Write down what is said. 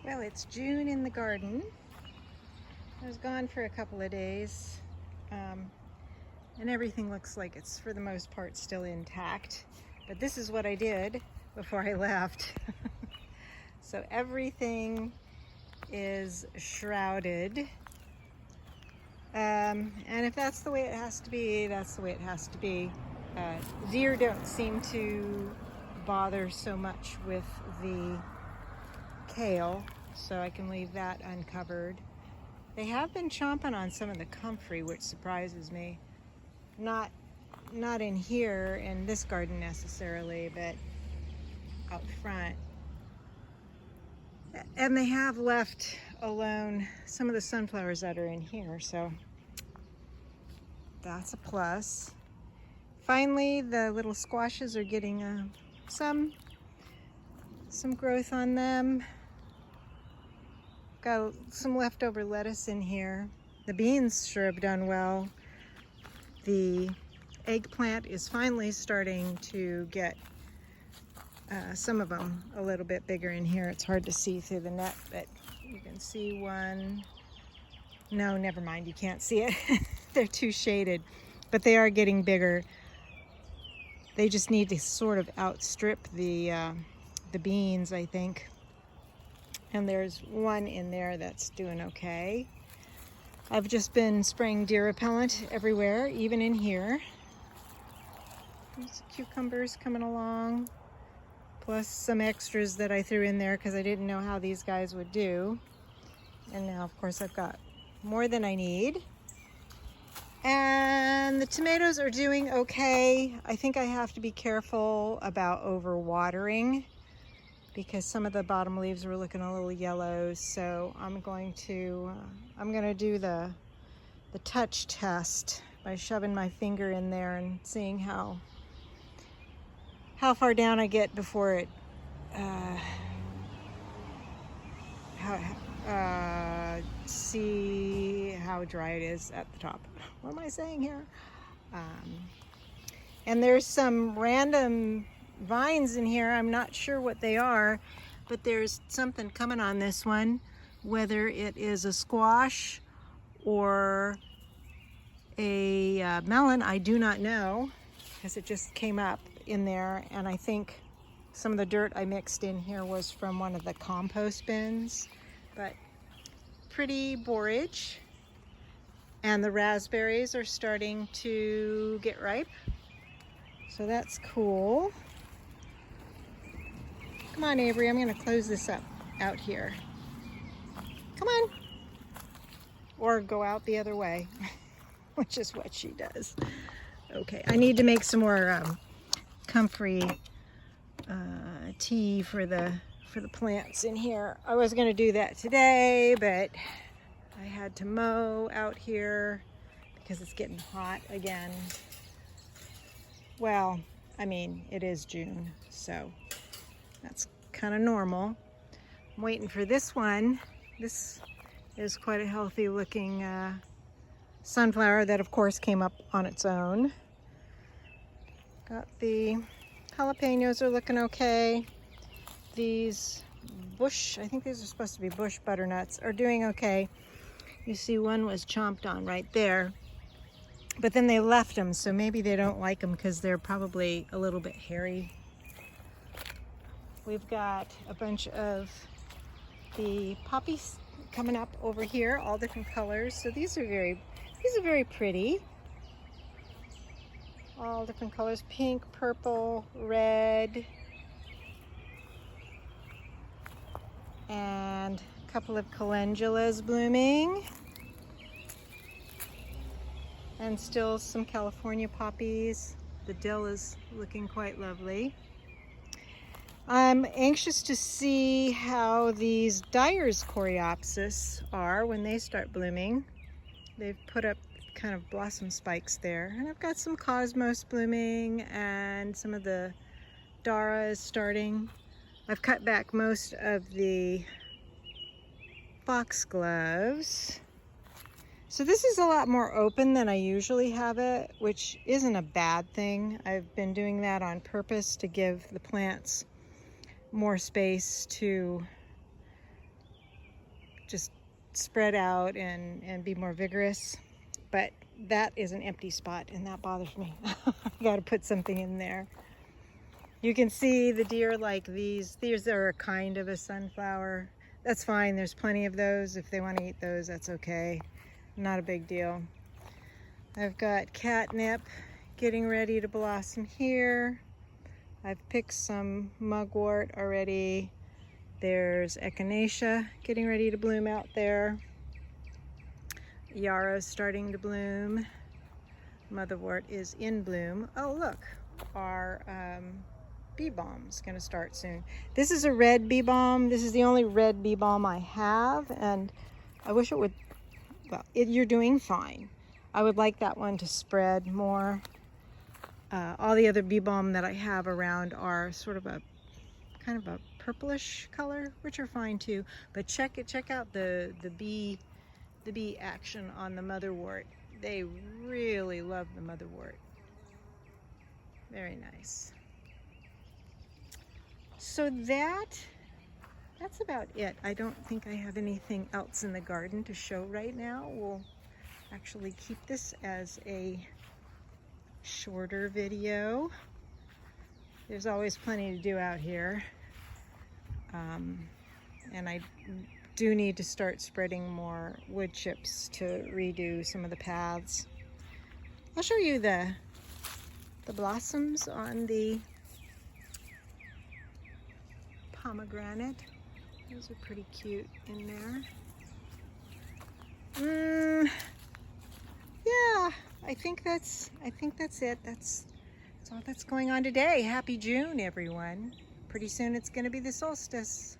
Well, it's June in the garden. I was gone for a couple of days, and everything looks like it's for the most part still intact. But this is what I did before I left. So everything is shrouded. And if that's the way it has to be, that's the way it has to be. Deer don't seem to bother so much with the kale, so I can leave that uncovered. They have been chomping on some of the comfrey, which surprises me. Not in here in this garden necessarily, but out front. And they have left alone some of the sunflowers that are in here, so that's a plus. Finally, the little squashes are getting some growth on them. Got some leftover lettuce in here. The beans sure have done well. The eggplant is finally starting to get some of them a little bit bigger in here. It's hard to see through the net, but you can see one. No, never mind, you can't see it. They're too shaded, but they are getting bigger. They just need to sort of outstrip the beans, I think. And there's one in there that's doing okay. I've just been spraying deer repellent everywhere, even in here. There's cucumbers coming along, plus some extras that I threw in there because I didn't know how these guys would do. And now, of course, I've got more than I need. And the tomatoes are doing okay. I think I have to be careful about overwatering, because some of the bottom leaves were looking a little yellow. So I'm going to do the touch test by shoving my finger in there and seeing how far down I get before it see how dry it is at the top. What am I saying here? And there's some random vines in here. I'm not sure what they are, but there's something coming on this one. Whether it is a squash or a melon, I do not know, because it just came up in there. And I think some of the dirt I mixed in here was from one of the compost bins. But pretty borage. And the raspberries are starting to get ripe, so that's cool. Come on, Avery, I'm going to close this up out here. Come on. Or go out the other way, which is what she does. Okay, I need to make some more comfrey tea for the plants in here. I was going to do that today, but I had to mow out here because it's getting hot again. Well, I mean, it is June, so that's kind of normal. I'm waiting for this one. This is quite a healthy looking sunflower that of course came up on its own. Got the jalapenos are looking okay. These bush, I think these are supposed to be bush butternuts, are doing okay. You see one was chomped on right there, but then they left them, so maybe they don't like them because they're probably a little bit hairy. We've got a bunch of the poppies coming up over here, all different colors. So these are very pretty. All different colors, pink, purple, red, and a couple of calendulas blooming. And still some California poppies. The dill is looking quite lovely. I'm anxious to see how these Dyer's coreopsis are when they start blooming. They've put up kind of blossom spikes there. And I've got some cosmos blooming, and some of the Dara is starting. I've cut back most of the foxgloves. So this is a lot more open than I usually have it, which isn't a bad thing. I've been doing that on purpose to give the plants more space to just spread out and be more vigorous. But that is an empty spot and that bothers me. I gotta put something in there. You can see the deer like these. These are a kind of a sunflower. That's fine, there's plenty of those. If they want to eat those, that's okay. Not a big deal. I've got catnip getting ready to blossom here. I've picked some mugwort already. There's echinacea getting ready to bloom out there. Yarrow's starting to bloom. Motherwort is in bloom. Oh look, our bee balm's gonna start soon. This is a red bee balm. This is the only red bee balm I have, and I wish it would, well, you're doing fine. I would like that one to spread more. All the other bee balm that I have around are sort of a kind of a purplish color, which are fine too. But check out the bee action on the motherwort. They really love the motherwort. Very nice. So that's about it. I don't think I have anything else in the garden to show right now. We'll actually keep this as a shorter video. There's always plenty to do out here. And I do need to start spreading more wood chips to redo some of the paths. I'll show you the blossoms on the pomegranate. Those are pretty cute in there. Yeah, I think that's it. That's all that's going on today. Happy June, everyone. Pretty soon it's going to be the solstice.